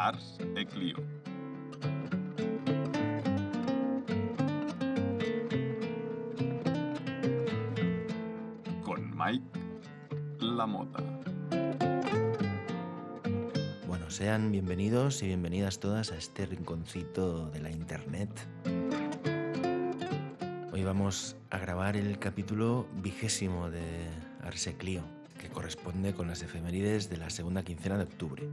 Ars e Clio. Con Mike Lamota. Bueno, sean bienvenidos y bienvenidas todas a este rinconcito de la internet. Hoy vamos a grabar el capítulo 20 de Ars e Clio, que corresponde con las efemérides de la segunda quincena de octubre.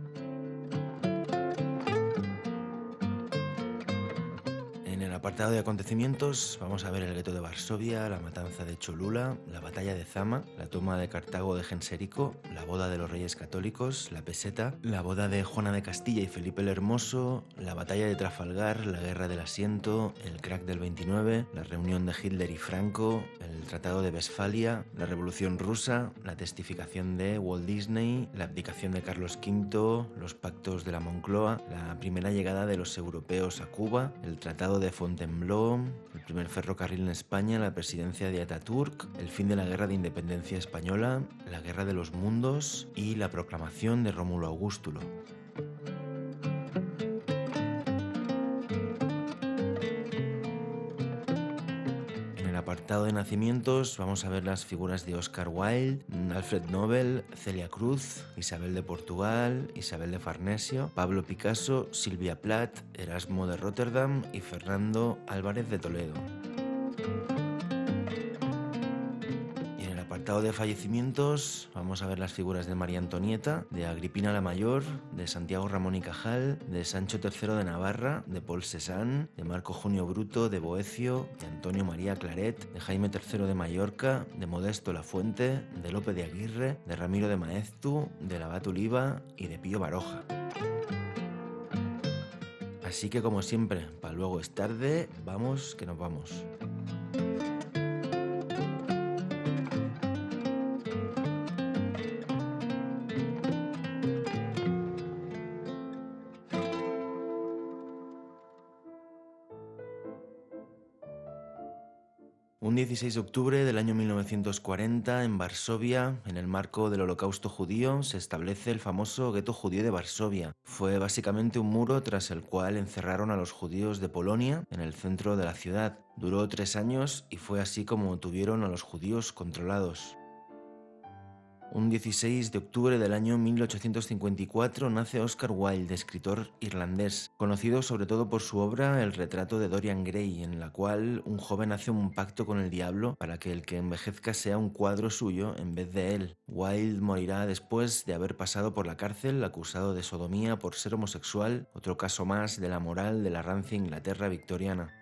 En el apartado de acontecimientos vamos a ver el gueto de Varsovia, la matanza de Cholula, la batalla de Zama, la toma de Cartago de Gensérico, la boda de los reyes católicos, la peseta, la boda de Juana de Castilla y Felipe el Hermoso, la batalla de Trafalgar, la guerra del asiento, el crack del 29, la reunión de Hitler y Franco, el tratado de Westfalia, la revolución rusa, la testificación de Walt Disney, la abdicación de Carlos V, los pactos de la Moncloa, la primera llegada de los europeos a Cuba, el tratado de Fontainebleau, el primer ferrocarril en España, la presidencia de Ataturk, el fin de la guerra de independencia española, la guerra de los mundos y la proclamación de Rómulo Augustulo. En el apartado de nacimientos vamos a ver las figuras de Oscar Wilde, Alfred Nobel, Celia Cruz, Isabel de Portugal, Isabel de Farnesio, Pablo Picasso, Silvia Plath, Erasmo de Rotterdam y Fernando Álvarez de Toledo. Y en el apartado de fallecimientos vamos a ver las figuras de María Antonieta, de Agripina la Mayor, de Santiago Ramón y Cajal, de Sancho III de Navarra, de Paul Cézanne, de Marco Junio Bruto, de Boecio, de Antonio María Claret, de Jaime III de Mallorca, de Modesto Lafuente, de Lope de Aguirre, de Ramiro de Maeztu, de Labat Oliva y de Pío Baroja. Así que como siempre, para luego es tarde, vamos que nos vamos. Un 16 de octubre del año 1940, en Varsovia, en el marco del Holocausto judío, se establece el famoso gueto judío de Varsovia. Fue básicamente un muro tras el cual encerraron a los judíos de Polonia en el centro de la ciudad. Duró 3 años y fue así como tuvieron a los judíos controlados. Un 16 de octubre del año 1854 nace Oscar Wilde, escritor irlandés, conocido sobre todo por su obra El retrato de Dorian Gray, en la cual un joven hace un pacto con el diablo para que el que envejezca sea un cuadro suyo en vez de él. Wilde morirá después de haber pasado por la cárcel acusado de sodomía por ser homosexual, otro caso más de la moral de la rancia Inglaterra victoriana.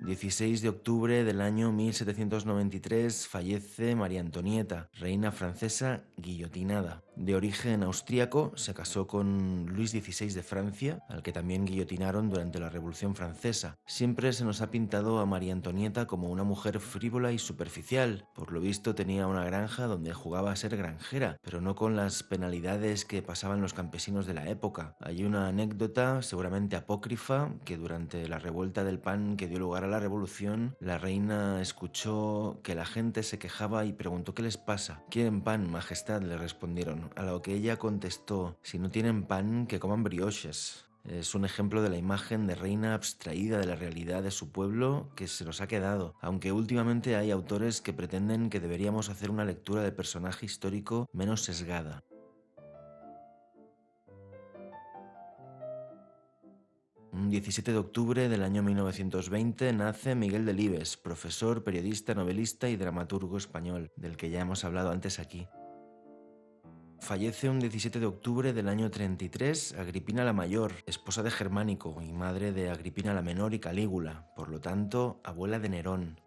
16 de octubre del año 1793 fallece María Antonieta, reina francesa guillotinada. De origen austríaco, se casó con Luis XVI de Francia, al que también guillotinaron durante la Revolución Francesa. Siempre se nos ha pintado a María Antonieta como una mujer frívola y superficial. Por lo visto tenía una granja donde jugaba a ser granjera, pero no con las penalidades que pasaban los campesinos de la época. Hay una anécdota, seguramente apócrifa, que durante la revuelta del pan que dio lugar a la revolución, la reina escuchó que la gente se quejaba y preguntó ¿qué les pasa? ¿Quieren pan, majestad?, le respondieron, a lo que ella contestó, si no tienen pan, que coman brioches. Es un ejemplo de la imagen de reina abstraída de la realidad de su pueblo que se nos ha quedado, aunque últimamente hay autores que pretenden que deberíamos hacer una lectura del personaje histórico menos sesgada. Un 17 de octubre del año 1920 nace Miguel Delibes, profesor, periodista, novelista y dramaturgo español, del que ya hemos hablado antes aquí. Fallece un 17 de octubre del año 33 Agripina la Mayor, esposa de Germánico y madre de Agripina la Menor y Calígula, por lo tanto, abuela de Nerón.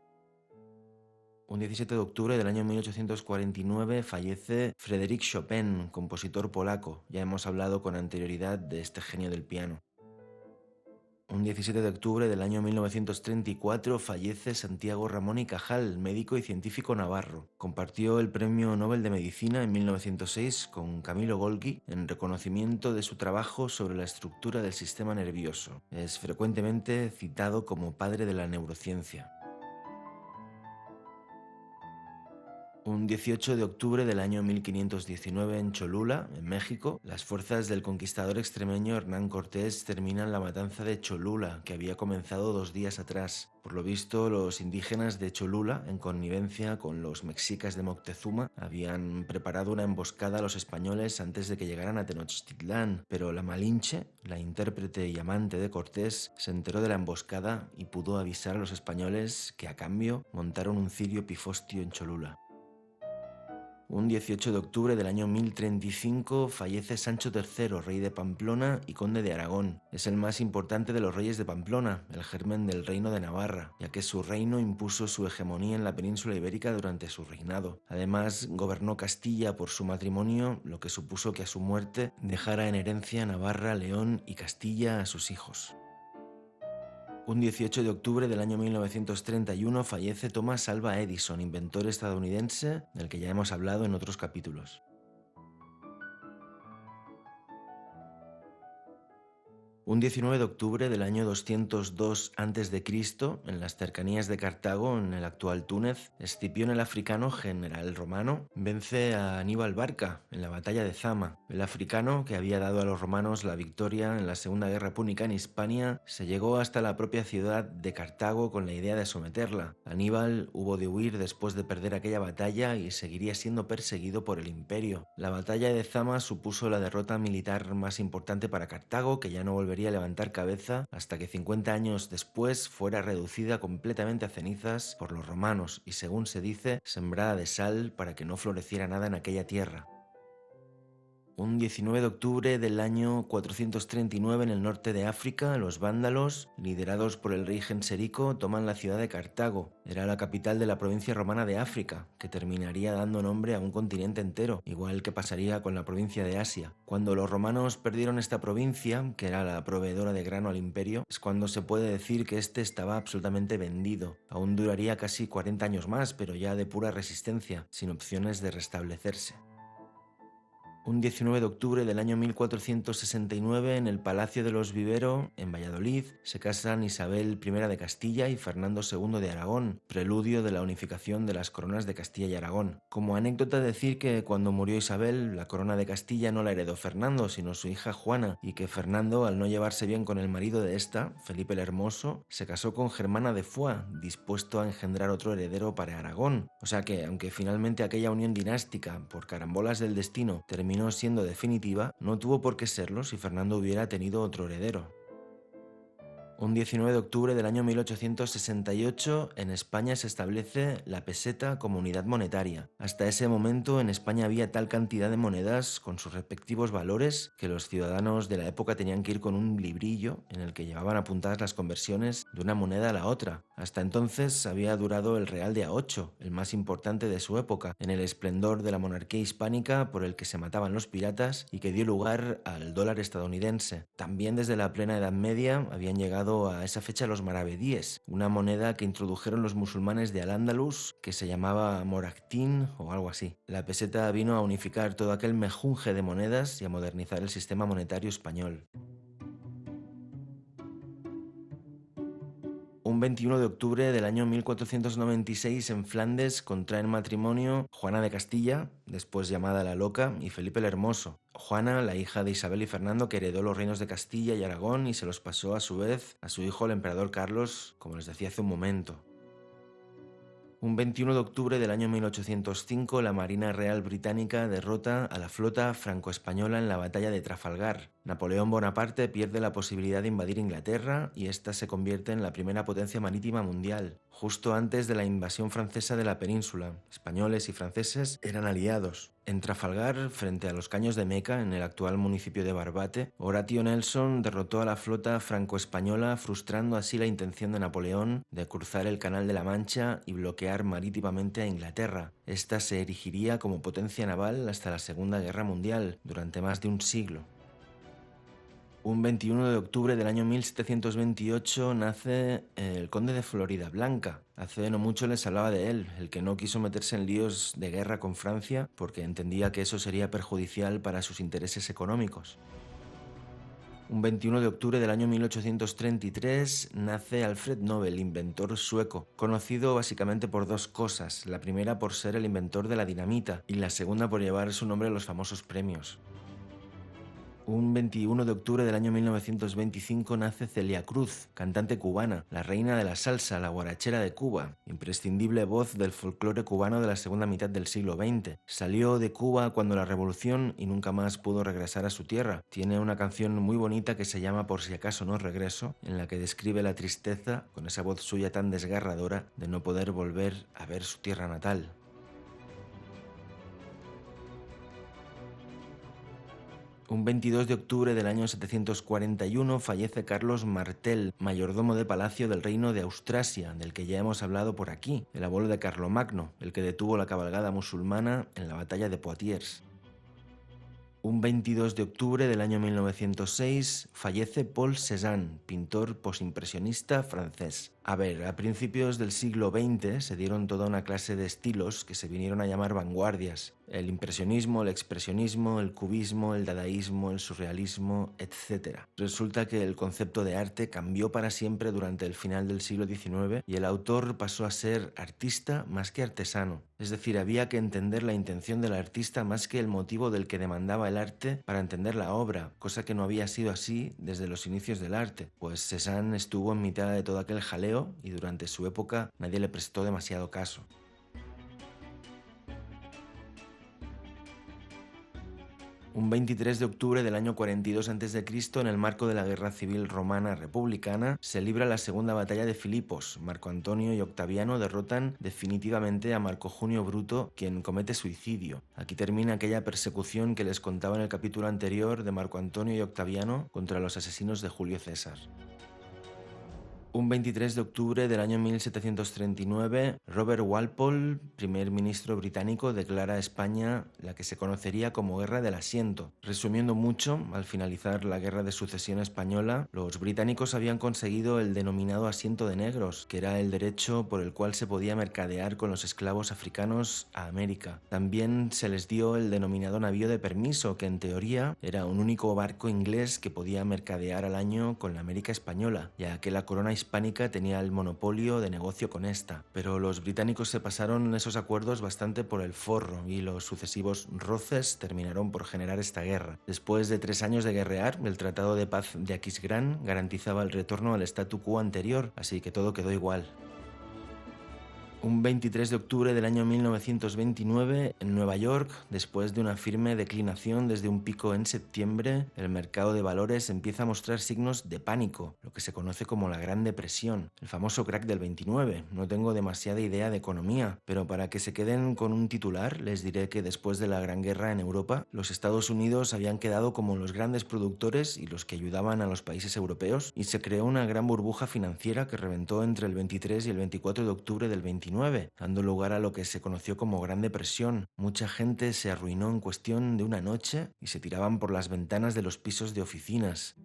Un 17 de octubre del año 1849 fallece Frédéric Chopin, compositor polaco. Ya hemos hablado con anterioridad de este genio del piano. Un 17 de octubre del año 1934 fallece Santiago Ramón y Cajal, médico y científico navarro. Compartió el Premio Nobel de Medicina en 1906 con Camilo Golgi en reconocimiento de su trabajo sobre la estructura del sistema nervioso. Es frecuentemente citado como padre de la neurociencia. Un 18 de octubre del año 1519 en Cholula, en México, las fuerzas del conquistador extremeño Hernán Cortés terminan la matanza de Cholula, que había comenzado 2 días atrás. Por lo visto, los indígenas de Cholula, en connivencia con los mexicas de Moctezuma, habían preparado una emboscada a los españoles antes de que llegaran a Tenochtitlán, pero la Malinche, la intérprete y amante de Cortés, se enteró de la emboscada y pudo avisar a los españoles que, a cambio, montaron un cirio pifostio en Cholula. Un 18 de octubre del año 1035 fallece Sancho III, rey de Pamplona y conde de Aragón. Es el más importante de los reyes de Pamplona, el germen del reino de Navarra, ya que su reino impuso su hegemonía en la península ibérica durante su reinado. Además, gobernó Castilla por su matrimonio, lo que supuso que a su muerte dejara en herencia Navarra, León y Castilla a sus hijos. Un 18 de octubre del año 1931 fallece Thomas Alva Edison, inventor estadounidense del que ya hemos hablado en otros capítulos. Un 19 de octubre del año 202 a.C., en las cercanías de Cartago, en el actual Túnez, Escipión el africano, general romano, vence a Aníbal Barca en la batalla de Zama. El africano, que había dado a los romanos la victoria en la Segunda Guerra Púnica en Hispania, se llegó hasta la propia ciudad de Cartago con la idea de someterla. Aníbal hubo de huir después de perder aquella batalla y seguiría siendo perseguido por el imperio. La batalla de Zama supuso la derrota militar más importante para Cartago, que ya no volvería a levantar cabeza hasta que 50 años después fuera reducida completamente a cenizas por los romanos y, según se dice, sembrada de sal para que no floreciera nada en aquella tierra. Un 19 de octubre del año 439 en el norte de África, los vándalos, liderados por el rey Genserico, toman la ciudad de Cartago. Era la capital de la provincia romana de África, que terminaría dando nombre a un continente entero, igual que pasaría con la provincia de Asia. Cuando los romanos perdieron esta provincia, que era la proveedora de grano al imperio, es cuando se puede decir que este estaba absolutamente vendido. Aún duraría casi 40 años más, pero ya de pura resistencia, sin opciones de restablecerse. Un 19 de octubre del año 1469, en el Palacio de los Vivero, en Valladolid, se casan Isabel I de Castilla y Fernando II de Aragón, preludio de la unificación de las coronas de Castilla y Aragón. Como anécdota, decir que cuando murió Isabel, la corona de Castilla no la heredó Fernando, sino su hija Juana, y que Fernando, al no llevarse bien con el marido de esta, Felipe el Hermoso, se casó con Germana de Foix, dispuesto a engendrar otro heredero para Aragón. O sea que, aunque finalmente aquella unión dinástica, por carambolas del destino, terminó siendo definitiva, no tuvo por qué serlo si Fernando hubiera tenido otro heredero. Un 19 de octubre del año 1868, en España se establece la peseta como unidad monetaria. Hasta ese momento en España había tal cantidad de monedas con sus respectivos valores que los ciudadanos de la época tenían que ir con un librillo en el que llevaban apuntadas las conversiones de una moneda a la otra. Hasta entonces había durado el real de A8, el más importante de su época, en el esplendor de la monarquía hispánica por el que se mataban los piratas y que dio lugar al dólar estadounidense. También desde la plena Edad Media habían llegado a esa fecha los maravedíes, una moneda que introdujeron los musulmanes de Al-Ándalus que se llamaba moractín o algo así. La peseta vino a unificar todo aquel mejunje de monedas y a modernizar el sistema monetario español. Un 21 de octubre del año 1496 en Flandes contraen matrimonio Juana de Castilla, después llamada la Loca, y Felipe el Hermoso. Juana, la hija de Isabel y Fernando, que heredó los reinos de Castilla y Aragón y se los pasó a su vez a su hijo el emperador Carlos, como les decía hace un momento. Un 21 de octubre del año 1805, la Marina Real Británica derrota a la flota franco-española en la batalla de Trafalgar. Napoleón Bonaparte pierde la posibilidad de invadir Inglaterra y esta se convierte en la primera potencia marítima mundial. Justo antes de la invasión francesa de la península, españoles y franceses eran aliados. En Trafalgar, frente a los caños de Meca, en el actual municipio de Barbate, Horatio Nelson derrotó a la flota franco-española, frustrando así la intención de Napoleón de cruzar el Canal de la Mancha y bloquear marítimamente a Inglaterra. Esta se erigiría como potencia naval hasta la Segunda Guerra Mundial, durante más de un siglo. Un 21 de octubre del año 1728 nace el conde de Floridablanca. Hace no mucho les hablaba de él, el que no quiso meterse en líos de guerra con Francia porque entendía que eso sería perjudicial para sus intereses económicos. Un 21 de octubre del año 1833 nace Alfred Nobel, inventor sueco, conocido básicamente por dos cosas, la primera por ser el inventor de la dinamita y la segunda por llevar su nombre a los famosos premios. Un 21 de octubre del año 1925 nace Celia Cruz, cantante cubana, la reina de la salsa, la guarachera de Cuba, imprescindible voz del folclore cubano de la segunda mitad del siglo XX. Salió de Cuba cuando la revolución y nunca más pudo regresar a su tierra. Tiene una canción muy bonita que se llama Por si acaso no regreso, en la que describe la tristeza, con esa voz suya tan desgarradora, de no poder volver a ver su tierra natal. Un 22 de octubre del año 741 fallece Carlos Martel, mayordomo de palacio del reino de Austrasia, del que ya hemos hablado por aquí, el abuelo de Carlomagno, el que detuvo la cabalgada musulmana en la batalla de Poitiers. Un 22 de octubre del año 1906 fallece Paul Cézanne, pintor posimpresionista francés. A ver, a principios del siglo XX se dieron toda una clase de estilos que se vinieron a llamar vanguardias. El impresionismo, el expresionismo, el cubismo, el dadaísmo, el surrealismo, etc. Resulta que el concepto de arte cambió para siempre durante el final del siglo XIX y el autor pasó a ser artista más que artesano. Es decir, había que entender la intención del artista más que el motivo del que demandaba el arte para entender la obra, cosa que no había sido así desde los inicios del arte, pues Cézanne estuvo en mitad de todo aquel jaleo y durante su época nadie le prestó demasiado caso. Un 23 de octubre del año 42 a.C., en el marco de la Guerra Civil Romana Republicana, se libra la segunda batalla de Filipos. Marco Antonio y Octaviano derrotan definitivamente a Marco Junio Bruto, quien comete suicidio. Aquí termina aquella persecución que les contaba en el capítulo anterior de Marco Antonio y Octaviano contra los asesinos de Julio César. Un 23 de octubre del año 1739, Robert Walpole, primer ministro británico, declara a España la que se conocería como Guerra del Asiento. Resumiendo mucho, al finalizar la Guerra de Sucesión Española, los británicos habían conseguido el denominado asiento de negros, que era el derecho por el cual se podía mercadear con los esclavos africanos a América. También se les dio el denominado navío de permiso, que en teoría era un único barco inglés que podía mercadear al año con la América española, ya que la corona hispánica tenía el monopolio de negocio con esta, pero los británicos se pasaron esos acuerdos bastante por el forro y los sucesivos roces terminaron por generar esta guerra. Después de 3 años de guerrear, el Tratado de Paz de Aquisgrán garantizaba el retorno al statu quo anterior, así que todo quedó igual. Un 23 de octubre del año 1929, en Nueva York, después de una firme declinación desde un pico en septiembre, el mercado de valores empieza a mostrar signos de pánico, lo que se conoce como la Gran Depresión, el famoso crack del 29. No tengo demasiada idea de economía, pero para que se queden con un titular, les diré que después de la Gran Guerra en Europa, los Estados Unidos habían quedado como los grandes productores y los que ayudaban a los países europeos, y se creó una gran burbuja financiera que reventó entre el 23 y el 24 de octubre del 29, dando lugar a lo que se conoció como Gran Depresión. Mucha gente se arruinó en cuestión de una noche y se tiraban por las ventanas de los pisos de oficinas.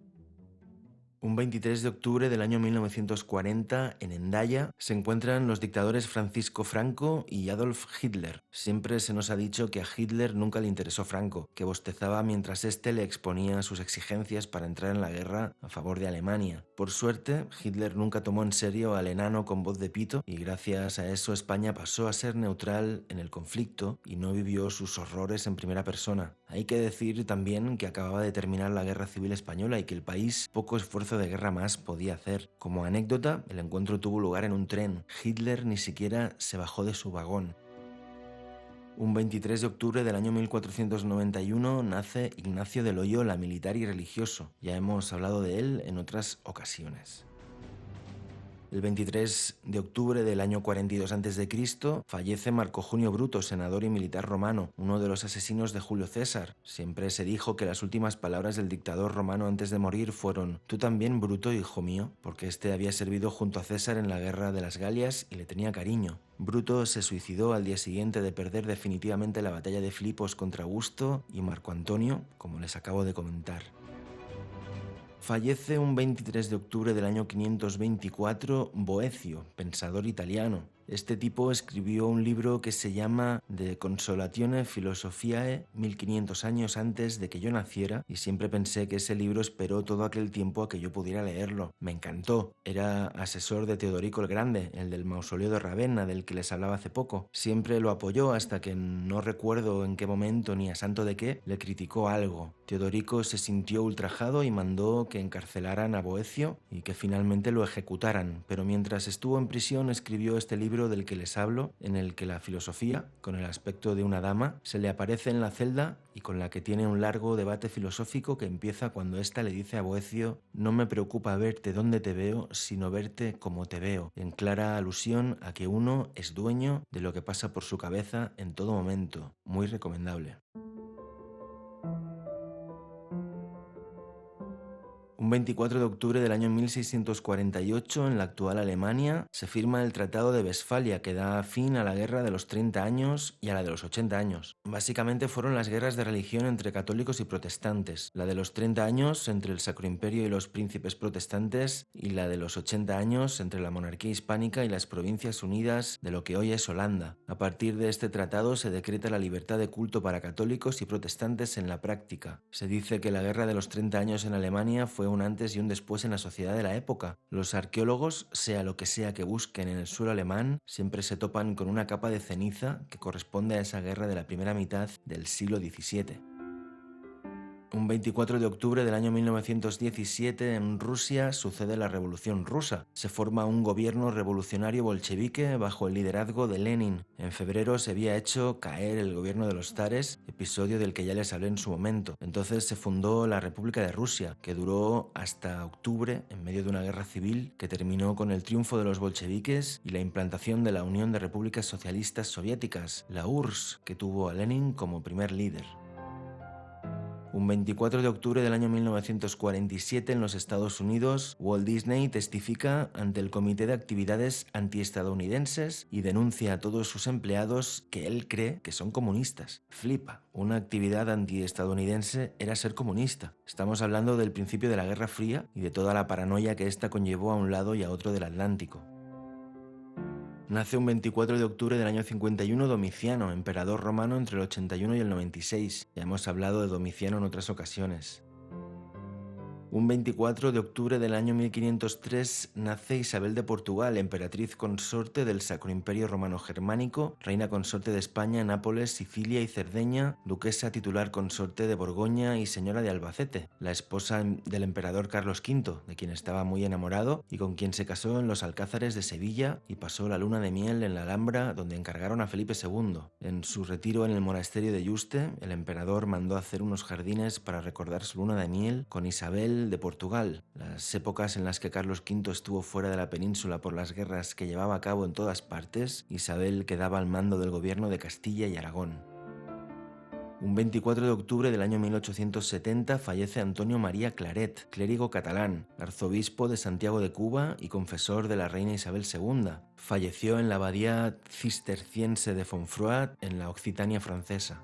Un 23 de octubre del año 1940, en Hendaya, se encuentran los dictadores Francisco Franco y Adolf Hitler. Siempre se nos ha dicho que a Hitler nunca le interesó Franco, que bostezaba mientras éste le exponía sus exigencias para entrar en la guerra a favor de Alemania. Por suerte, Hitler nunca tomó en serio al enano con voz de pito y gracias a eso España pasó a ser neutral en el conflicto y no vivió sus horrores en primera persona. Hay que decir también que acababa de terminar la Guerra Civil Española y que el país poco esfuerzo de guerra más podía hacer. Como anécdota, el encuentro tuvo lugar en un tren. Hitler ni siquiera se bajó de su vagón. Un 23 de octubre del año 1491 nace Ignacio de Loyola, militar y religioso. Ya hemos hablado de él en otras ocasiones. El 23 de octubre del año 42 a.C. fallece Marco Junio Bruto, senador y militar romano, uno de los asesinos de Julio César. Siempre se dijo que las últimas palabras del dictador romano antes de morir fueron: «Tú también, Bruto, hijo mío», porque este había servido junto a César en la guerra de las Galias y le tenía cariño. Bruto se suicidó al día siguiente de perder definitivamente la batalla de Filipos contra Augusto y Marco Antonio, como les acabo de comentar. Fallece un 23 de octubre del año 524 Boecio, pensador italiano. Este tipo escribió un libro que se llama De Consolatione Philosophiae 1500 años antes de que yo naciera, y siempre pensé que ese libro esperó todo aquel tiempo a que yo pudiera leerlo. Me encantó. Era asesor de Teodorico el Grande, el del mausoleo de Ravenna, del que les hablaba hace poco. Siempre lo apoyó hasta que no recuerdo en qué momento ni a santo de qué le criticó algo. Teodorico se sintió ultrajado y mandó que encarcelaran a Boecio y que finalmente lo ejecutaran, pero mientras estuvo en prisión escribió este libro del que les hablo, en el que la filosofía, con el aspecto de una dama, se le aparece en la celda y con la que tiene un largo debate filosófico que empieza cuando ésta le dice a Boecio: «No me preocupa verte donde te veo, sino verte como te veo», en clara alusión a que uno es dueño de lo que pasa por su cabeza en todo momento. Muy recomendable. Un 24 de octubre del año 1648, en la actual Alemania, se firma el Tratado de Westfalia, que da fin a la Guerra de los 30 años y a la de los 80 años. Básicamente fueron las guerras de religión entre católicos y protestantes, la de los 30 años entre el Sacro Imperio y los príncipes protestantes, y la de los 80 años entre la monarquía hispánica y las Provincias Unidas de lo que hoy es Holanda. A partir de este tratado se decreta la libertad de culto para católicos y protestantes en la práctica. Se dice que la Guerra de los 30 años en Alemania fue un antes y un después en la sociedad de la época. Los arqueólogos, sea lo que sea que busquen en el suelo alemán, siempre se topan con una capa de ceniza que corresponde a esa guerra de la primera mitad del siglo XVII. Un 24 de octubre del año 1917 en Rusia sucede la Revolución Rusa. Se forma un gobierno revolucionario bolchevique bajo el liderazgo de Lenin. En febrero se había hecho caer el gobierno de los zares, episodio del que ya les hablé en su momento. Entonces se fundó la República de Rusia, que duró hasta octubre en medio de una guerra civil que terminó con el triunfo de los bolcheviques y la implantación de la Unión de Repúblicas Socialistas Soviéticas, la URSS, que tuvo a Lenin como primer líder. Un 24 de octubre del año 1947 en los Estados Unidos, Walt Disney testifica ante el Comité de Actividades Antiestadounidenses y denuncia a todos sus empleados que él cree que son comunistas. Flipa. Una actividad antiestadounidense era ser comunista. Estamos hablando del principio de la Guerra Fría y de toda la paranoia que ésta conllevó a un lado y a otro del Atlántico. Nace un 24 de octubre del año 51 Domiciano, emperador romano entre el 81 y el 96. Ya hemos hablado de Domiciano en otras ocasiones. Un 24 de octubre del año 1503 nace Isabel de Portugal, emperatriz consorte del Sacro Imperio Romano Germánico, reina consorte de España, Nápoles, Sicilia y Cerdeña, duquesa titular consorte de Borgoña y señora de Albacete, la esposa del emperador Carlos V, de quien estaba muy enamorado y con quien se casó en los Alcázares de Sevilla y pasó la luna de miel en la Alhambra, donde encargaron a Felipe II. En su retiro en el monasterio de Yuste, el emperador mandó hacer unos jardines para recordar su luna de miel con Isabel de Portugal. Las épocas en las que Carlos V estuvo fuera de la península por las guerras que llevaba a cabo en todas partes, Isabel quedaba al mando del gobierno de Castilla y Aragón. Un 24 de octubre del año 1870 fallece Antonio María Claret, clérigo catalán, arzobispo de Santiago de Cuba y confesor de la reina Isabel II. Falleció en la abadía cisterciense de Fontfroid, en la Occitania francesa.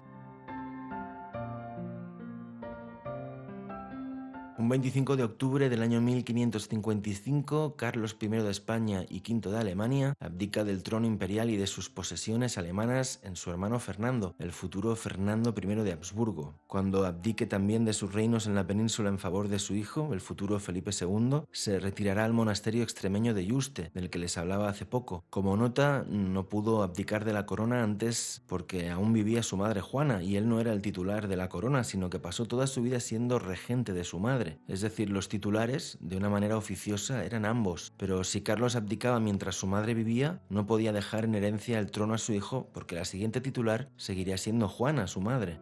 Un 25 de octubre del año 1555, Carlos I de España y V de Alemania abdica del trono imperial y de sus posesiones alemanas en su hermano Fernando, el futuro Fernando I de Habsburgo. Cuando abdique también de sus reinos en la península en favor de su hijo, el futuro Felipe II, se retirará al monasterio extremeño de Yuste, del que les hablaba hace poco. Como nota, no pudo abdicar de la corona antes porque aún vivía su madre Juana y él no era el titular de la corona, sino que pasó toda su vida siendo regente de su madre. Es decir, los titulares, de una manera oficiosa, eran ambos, pero si Carlos abdicaba mientras su madre vivía, no podía dejar en herencia el trono a su hijo porque la siguiente titular seguiría siendo Juana, su madre.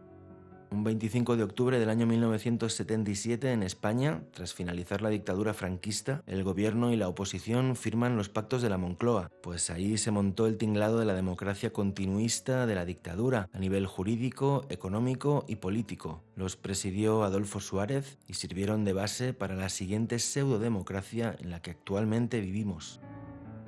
Un 25 de octubre del año 1977 en España, tras finalizar la dictadura franquista, el gobierno y la oposición firman los pactos de la Moncloa, pues ahí se montó el tinglado de la democracia continuista de la dictadura a nivel jurídico, económico y político. Los presidió Adolfo Suárez y sirvieron de base para la siguiente pseudodemocracia en la que actualmente vivimos.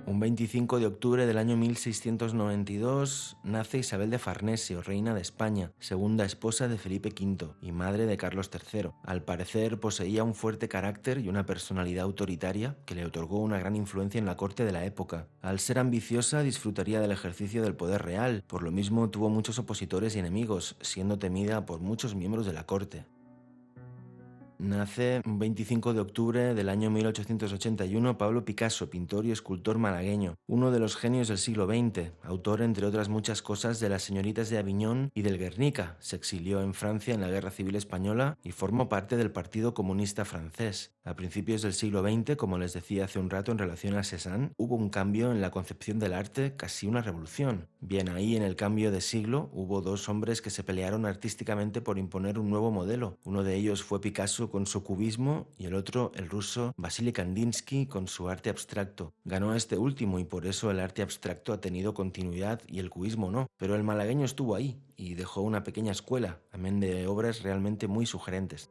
Un 25 de octubre del año 1692 nace Isabel de Farnesio, reina de España, segunda esposa de Felipe V y madre de Carlos III. Al parecer poseía un fuerte carácter y una personalidad autoritaria que le otorgó una gran influencia en la corte de la época. Al ser ambiciosa, disfrutaría del ejercicio del poder real, por lo mismo tuvo muchos opositores y enemigos, siendo temida por muchos miembros de la corte. Nace un 25 de octubre del año 1881 Pablo Picasso, pintor y escultor malagueño, uno de los genios del siglo XX, autor entre otras muchas cosas de Las señoritas de Aviñón y del Guernica. Se exilió en Francia en la Guerra Civil Española y formó parte del Partido Comunista Francés. A principios del siglo XX, como les decía hace un rato en relación a Cézanne, hubo un cambio en la concepción del arte, casi una revolución. Bien, ahí en el cambio de siglo hubo dos hombres que se pelearon artísticamente por imponer un nuevo modelo. Uno de ellos fue Picasso con su cubismo y el otro el ruso Vasily Kandinsky con su arte abstracto. Ganó este último y por eso el arte abstracto ha tenido continuidad y el cubismo no, pero el malagueño estuvo ahí y dejó una pequeña escuela, amén de obras realmente muy sugerentes.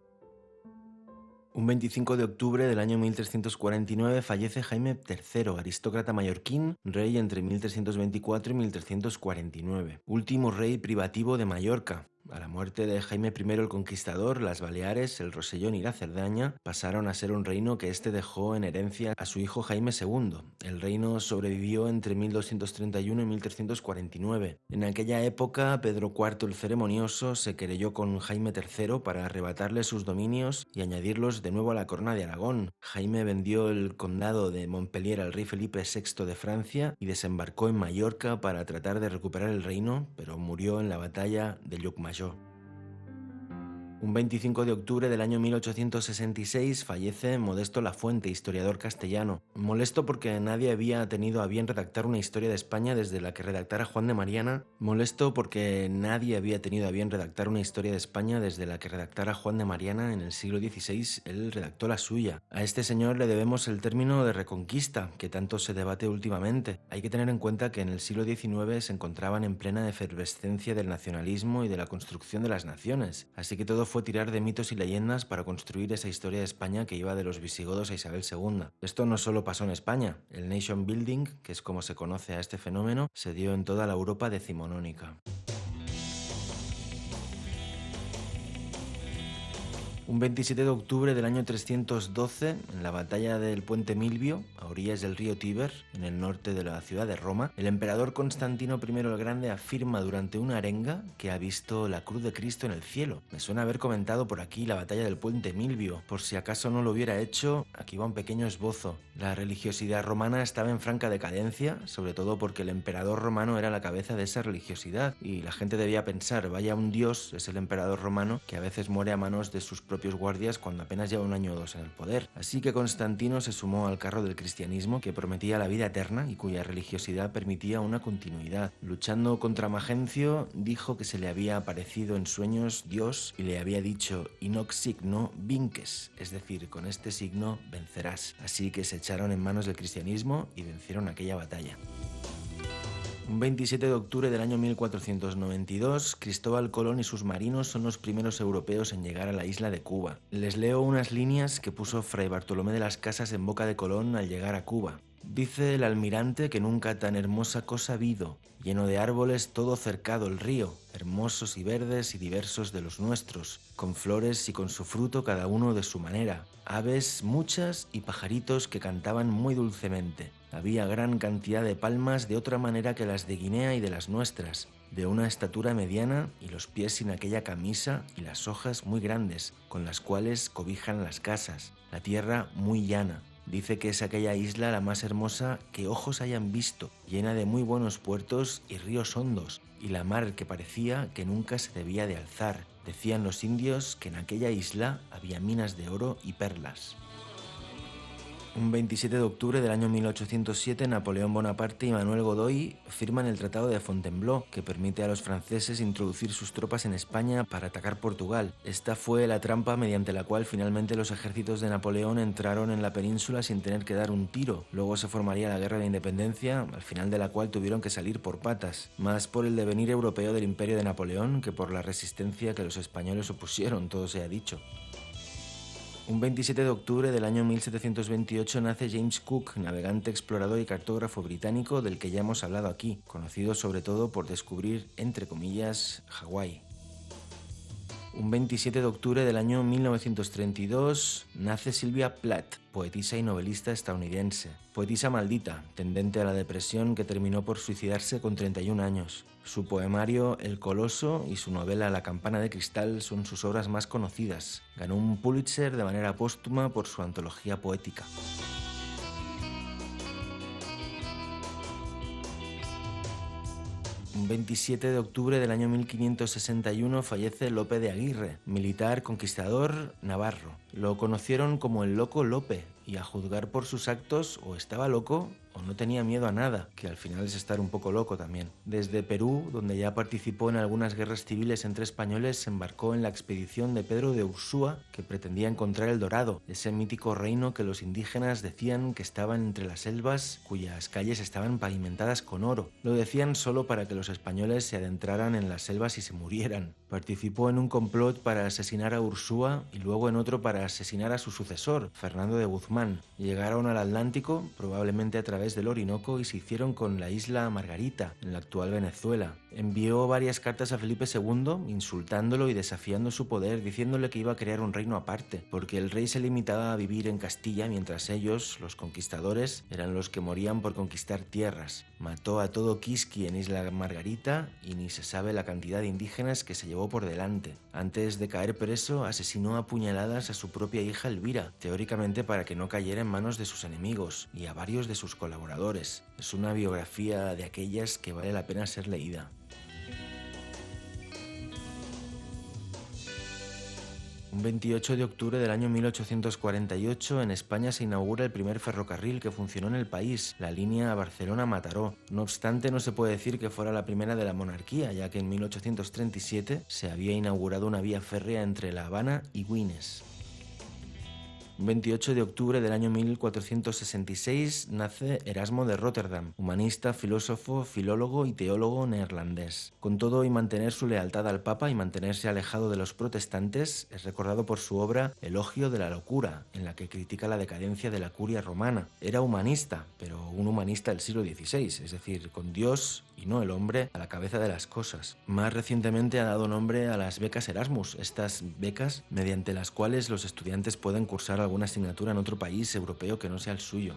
Un 25 de octubre del año 1349 fallece Jaime III, aristócrata mallorquín, rey entre 1324 y 1349, último rey privativo de Mallorca. A la muerte de Jaime I el Conquistador, las Baleares, el Rosellón y la Cerdaña pasaron a ser un reino que éste dejó en herencia a su hijo Jaime II. El reino sobrevivió entre 1231 y 1349. En aquella época, Pedro IV el Ceremonioso se querelló con Jaime III para arrebatarle sus dominios y añadirlos de nuevo a la corona de Aragón. Jaime vendió el condado de Montpellier al rey Felipe VI de Francia y desembarcó en Mallorca para tratar de recuperar el reino, pero murió en la batalla de Llucmajor. Un 25 de octubre del año 1866 fallece Modesto Lafuente, historiador castellano. Molesto porque nadie había tenido a bien redactar una historia de España desde la que redactara Juan de Mariana. Molesto porque nadie había tenido a bien redactar una historia de España desde la que redactara Juan de Mariana en el siglo XVI. Él redactó la suya. A este señor le debemos el término de reconquista, que tanto se debate últimamente. Hay que tener en cuenta que en el siglo XIX se encontraban en plena efervescencia del nacionalismo y de la construcción de las naciones. Así que todo fue tirar de mitos y leyendas para construir esa historia de España que iba de los visigodos a Isabel II. Esto no solo pasó en España. El nation building, que es como se conoce a este fenómeno, se dio en toda la Europa decimonónica. Un 27 de octubre del año 312, en la batalla del puente Milvio, a orillas del río Tíber, en el norte de la ciudad de Roma, el emperador Constantino I el Grande afirma durante una arenga que ha visto la cruz de Cristo en el cielo. Me suena haber comentado por aquí la batalla del puente Milvio. Por si acaso no lo hubiera hecho, aquí va un pequeño esbozo. La religiosidad romana estaba en franca decadencia, sobre todo porque el emperador romano era la cabeza de esa religiosidad, y la gente debía pensar, vaya un dios, es el emperador romano, que a veces muere a manos de sus propios guardias cuando apenas lleva un año o dos en el poder. Así que Constantino se sumó al carro del cristianismo que prometía la vida eterna y cuya religiosidad permitía una continuidad. Luchando contra Magencio, dijo que se le había aparecido en sueños Dios y le había dicho «Inoc signo vinces», es decir, con este signo vencerás. Así que se echaron en manos del cristianismo y vencieron aquella batalla. Un 27 de octubre del año 1492, Cristóbal Colón y sus marinos son los primeros europeos en llegar a la isla de Cuba. Les leo unas líneas que puso Fray Bartolomé de las Casas en boca de Colón al llegar a Cuba. Dice el almirante que nunca tan hermosa cosa habido, lleno de árboles todo cercado el río, hermosos y verdes y diversos de los nuestros, con flores y con su fruto cada uno de su manera, aves muchas y pajaritos que cantaban muy dulcemente. Había gran cantidad de palmas de otra manera que las de Guinea y de las nuestras, de una estatura mediana y los pies sin aquella camisa y las hojas muy grandes, con las cuales cobijan las casas, la tierra muy llana. Dice que es aquella isla la más hermosa que ojos hayan visto, llena de muy buenos puertos y ríos hondos, y la mar que parecía que nunca se debía de alzar. Decían los indios que en aquella isla había minas de oro y perlas. Un 27 de octubre del año 1807, Napoleón Bonaparte y Manuel Godoy firman el Tratado de Fontainebleau, que permite a los franceses introducir sus tropas en España para atacar Portugal. Esta fue la trampa mediante la cual finalmente los ejércitos de Napoleón entraron en la península sin tener que dar un tiro. Luego se formaría la Guerra de la Independencia, al final de la cual tuvieron que salir por patas, más por el devenir europeo del imperio de Napoleón que por la resistencia que los españoles opusieron, todo se ha dicho. Un 27 de octubre del año 1728 nace James Cook, navegante, explorador y cartógrafo británico del que ya hemos hablado aquí, conocido sobre todo por descubrir, entre comillas, Hawái. Un 27 de octubre del año 1932 nace Sylvia Plath, poetisa y novelista estadounidense. Poetisa maldita, tendente a la depresión, que terminó por suicidarse con 31 años. Su poemario El Coloso y su novela La campana de cristal son sus obras más conocidas. Ganó un Pulitzer de manera póstuma por su antología poética. Un 27 de octubre del año 1561 fallece Lope de Aguirre, militar conquistador navarro. Lo conocieron como el Loco Lope, y a juzgar por sus actos o estaba loco o no tenía miedo a nada, que al final es estar un poco loco también. Desde Perú, donde ya participó en algunas guerras civiles entre españoles, se embarcó en la expedición de Pedro de Ursúa, que pretendía encontrar el Dorado, ese mítico reino que los indígenas decían que estaba entre las selvas, cuyas calles estaban pavimentadas con oro. Lo decían solo para que los españoles se adentraran en las selvas y se murieran. Participó en un complot para asesinar a Ursúa y luego en otro para asesinar a su sucesor, Fernando de Guzmán. Llegaron al Atlántico, probablemente a través del Orinoco, y se hicieron con la isla Margarita, en la actual Venezuela. Envió varias cartas a Felipe II, insultándolo y desafiando su poder, diciéndole que iba a crear un reino aparte, porque el rey se limitaba a vivir en Castilla, mientras ellos, los conquistadores, eran los que morían por conquistar tierras. Mató a todo Quisqui en Isla Margarita y ni se sabe la cantidad de indígenas que se llevó por delante. Antes de caer preso, asesinó a puñaladas a su propia hija Elvira, teóricamente para que no cayera en manos de sus enemigos, y a varios de sus colaboradores. Es una biografía de aquellas que vale la pena ser leída. Un 28 de octubre del año 1848 en España se inaugura el primer ferrocarril que funcionó en el país, la línea Barcelona-Mataró. No obstante, no se puede decir que fuera la primera de la monarquía, ya que en 1837 se había inaugurado una vía férrea entre La Habana y Güines. Un 28 de octubre del año 1466 nace Erasmo de Róterdam, humanista, filósofo, filólogo y teólogo neerlandés. Con todo y mantener su lealtad al Papa y mantenerse alejado de los protestantes, es recordado por su obra Elogio de la locura, en la que critica la decadencia de la curia romana. Era humanista, pero un humanista del siglo XVI, es decir, con Dios y no el hombre a la cabeza de las cosas. Más recientemente ha dado nombre a las becas Erasmus, estas becas mediante las cuales los estudiantes pueden cursar alguna asignatura en otro país europeo que no sea el suyo.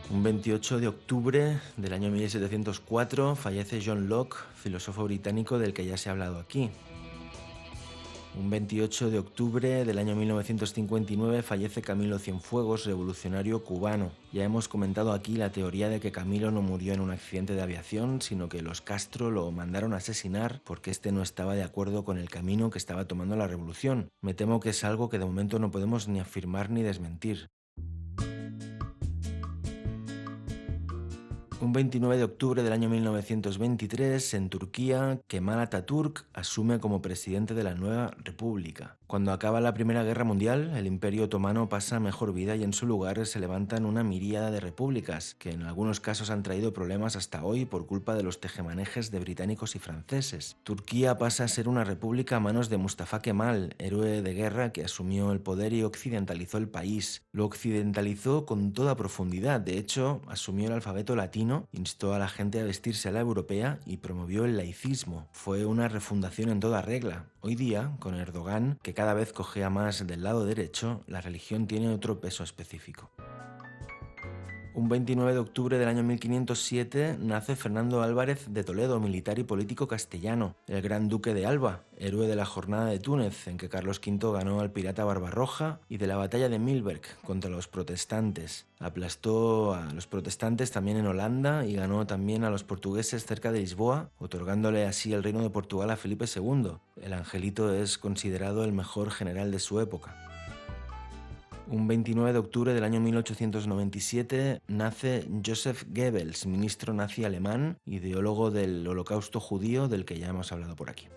Un 28 de octubre del año 1704 fallece John Locke, filósofo británico del que ya se ha hablado aquí. Un 28 de octubre del año 1959 fallece Camilo Cienfuegos, revolucionario cubano. Ya hemos comentado aquí la teoría de que Camilo no murió en un accidente de aviación, sino que los Castro lo mandaron a asesinar porque este no estaba de acuerdo con el camino que estaba tomando la revolución. Me temo que es algo que de momento no podemos ni afirmar ni desmentir. Un 29 de octubre del año 1923, en Turquía, Kemal Atatürk asume como presidente de la nueva república. Cuando acaba la Primera Guerra Mundial, el Imperio Otomano pasa mejor vida y en su lugar se levantan una miríada de repúblicas, que en algunos casos han traído problemas hasta hoy por culpa de los tejemanejes de británicos y franceses. Turquía pasa a ser una república a manos de Mustafa Kemal, héroe de guerra que asumió el poder y occidentalizó el país. Lo occidentalizó con toda profundidad, de hecho, asumió el alfabeto latino, instó a la gente a vestirse a la europea y promovió el laicismo. Fue una refundación en toda regla. Hoy día, con Erdogan, que cada vez cojea más del lado derecho, la religión tiene otro peso específico. Un 29 de octubre del año 1507 nace Fernando Álvarez de Toledo, militar y político castellano, el gran duque de Alba, héroe de la jornada de Túnez, en que Carlos V ganó al pirata Barbarroja, y de la batalla de Milberg contra los protestantes. Aplastó a los protestantes también en Holanda y ganó también a los portugueses cerca de Lisboa, otorgándole así el reino de Portugal a Felipe II. El angelito es considerado el mejor general de su época. Un 29 de octubre del año 1897 nace Joseph Goebbels, ministro nazi alemán, ideólogo del Holocausto judío del que ya hemos hablado por aquí.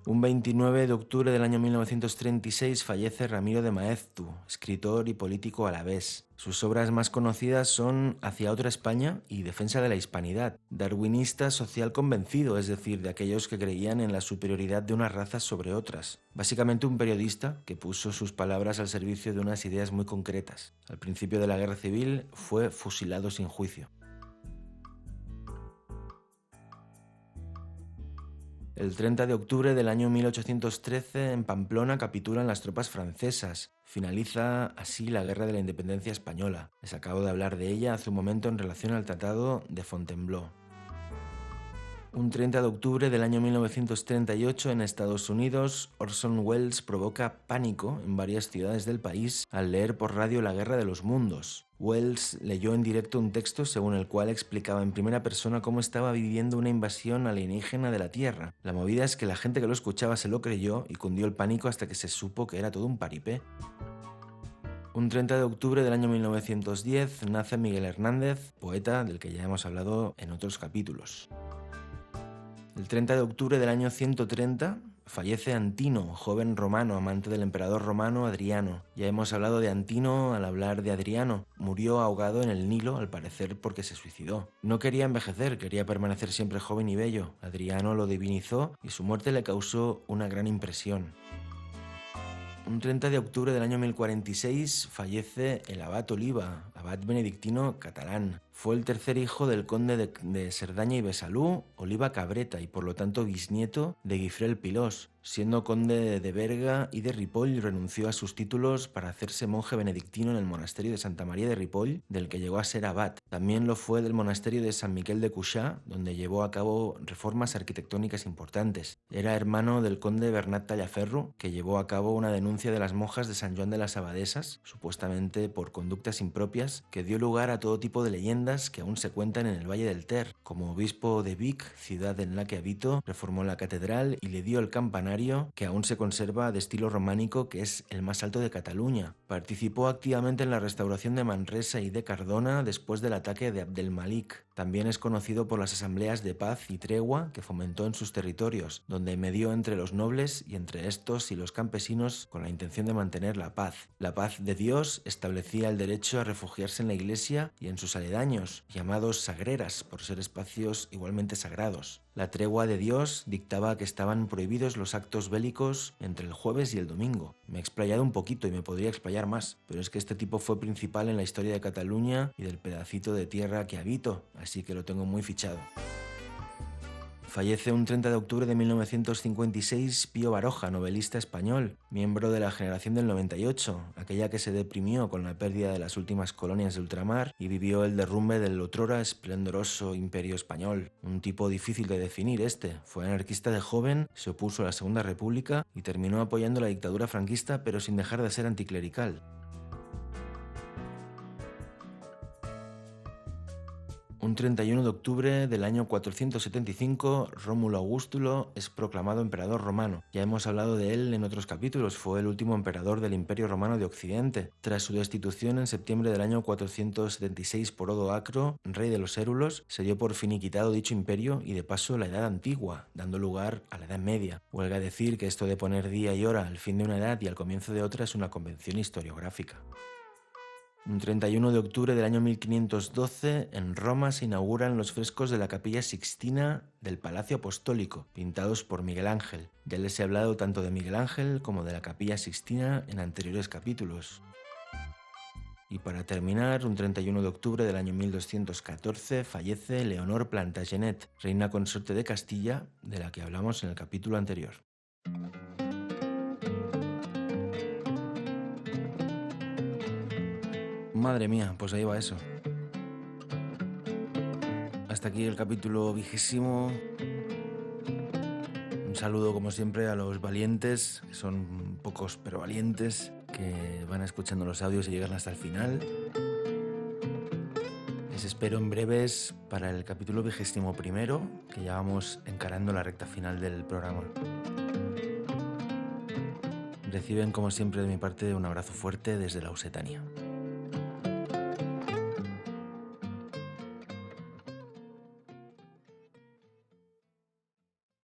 Un 29 de octubre del año 1936 fallece Ramiro de Maeztu, escritor y político alavés. Sus obras más conocidas son Hacia otra España y Defensa de la Hispanidad, darwinista social convencido, es decir, de aquellos que creían en la superioridad de unas razas sobre otras. Básicamente un periodista que puso sus palabras al servicio de unas ideas muy concretas. Al principio de la Guerra Civil fue fusilado sin juicio. El 30 de octubre del año 1813, en Pamplona, capitulan las tropas francesas. Finaliza así la Guerra de la Independencia Española. Les acabo de hablar de ella hace un momento en relación al Tratado de Fontainebleau. Un 30 de octubre del año 1938, en Estados Unidos, Orson Welles provoca pánico en varias ciudades del país al leer por radio La Guerra de los Mundos. Welles leyó en directo un texto según el cual explicaba en primera persona cómo estaba viviendo una invasión alienígena de la Tierra. La movida es que la gente que lo escuchaba se lo creyó y cundió el pánico hasta que se supo que era todo un paripé. Un 30 de octubre del año 1910 nace Miguel Hernández, poeta del que ya hemos hablado en otros capítulos. El 30 de octubre del año 130 fallece Antino, joven romano, amante del emperador romano Adriano. Ya hemos hablado de Antino al hablar de Adriano. Murió ahogado en el Nilo, al parecer porque se suicidó. No quería envejecer, quería permanecer siempre joven y bello. Adriano lo divinizó y su muerte le causó una gran impresión. Un 30 de octubre del año 1046 fallece el abad Oliva, abad benedictino catalán. Fue el tercer hijo del conde de Cerdaña y Besalú, Oliva Cabreta, y por lo tanto bisnieto de Guifré el Pilós. Siendo conde de Berga y de Ripoll, renunció a sus títulos para hacerse monje benedictino en el monasterio de Santa María de Ripoll, del que llegó a ser abad. También lo fue del monasterio de San Miquel de Cuixà, donde llevó a cabo reformas arquitectónicas importantes. Era hermano del conde Bernat Tallaferro, que llevó a cabo una denuncia de las monjas de San Joan de las Abadesas, supuestamente por conductas impropias, que dio lugar a todo tipo de leyendas que aún se cuentan en el Valle del Ter. Como obispo de Vic, ciudad en la que habitó, reformó la catedral y le dio el campanario, que aún se conserva de estilo románico, que es el más alto de Cataluña. Participó activamente en la restauración de Manresa y de Cardona después del ataque de Abdelmalik. También es conocido por las asambleas de paz y tregua que fomentó en sus territorios, donde medió entre los nobles y entre estos y los campesinos con la intención de mantener la paz. La paz de Dios establecía el derecho a refugiarse en la iglesia y en sus aledaños, llamados sagreras por ser espacios igualmente sagrados. La tregua de Dios dictaba que estaban prohibidos los actos bélicos entre el jueves y el domingo. Me he explayado un poquito y me podría explayar más, pero es que este tipo fue principal en la historia de Cataluña y del pedacito de tierra que habito, así que lo tengo muy fichado. Fallece un 30 de octubre de 1956 Pío Baroja, novelista español, miembro de la generación del 98, aquella que se deprimió con la pérdida de las últimas colonias de ultramar y vivió el derrumbe del otrora esplendoroso imperio español. Un tipo difícil de definir este. Fue anarquista de joven, se opuso a la Segunda República y terminó apoyando la dictadura franquista, pero sin dejar de ser anticlerical. Un 31 de octubre del año 475, Rómulo Augustulo es proclamado emperador romano. Ya hemos hablado de él en otros capítulos, fue el último emperador del Imperio Romano de Occidente. Tras su destitución en septiembre del año 476 por Odoacro, rey de los Érulos, se dio por finiquitado dicho imperio y de paso la Edad Antigua, dando lugar a la Edad Media. Huelga decir que esto de poner día y hora al fin de una edad y al comienzo de otra es una convención historiográfica. Un 31 de octubre del año 1512, en Roma se inauguran los frescos de la Capilla Sixtina del Palacio Apostólico, pintados por Miguel Ángel. Ya les he hablado tanto de Miguel Ángel como de la Capilla Sixtina en anteriores capítulos. Y para terminar, un 31 de octubre del año 1214 fallece Leonor Plantagenet, reina consorte de Castilla, de la que hablamos en el capítulo anterior. Madre mía, pues ahí va eso. Hasta aquí el capítulo 20. Un saludo como siempre a los valientes, que son pocos pero valientes, que van escuchando los audios y llegan hasta el final. Les espero en breves para el capítulo 21, que ya vamos encarando la recta final del programa. Reciben como siempre de mi parte un abrazo fuerte desde la Occitania.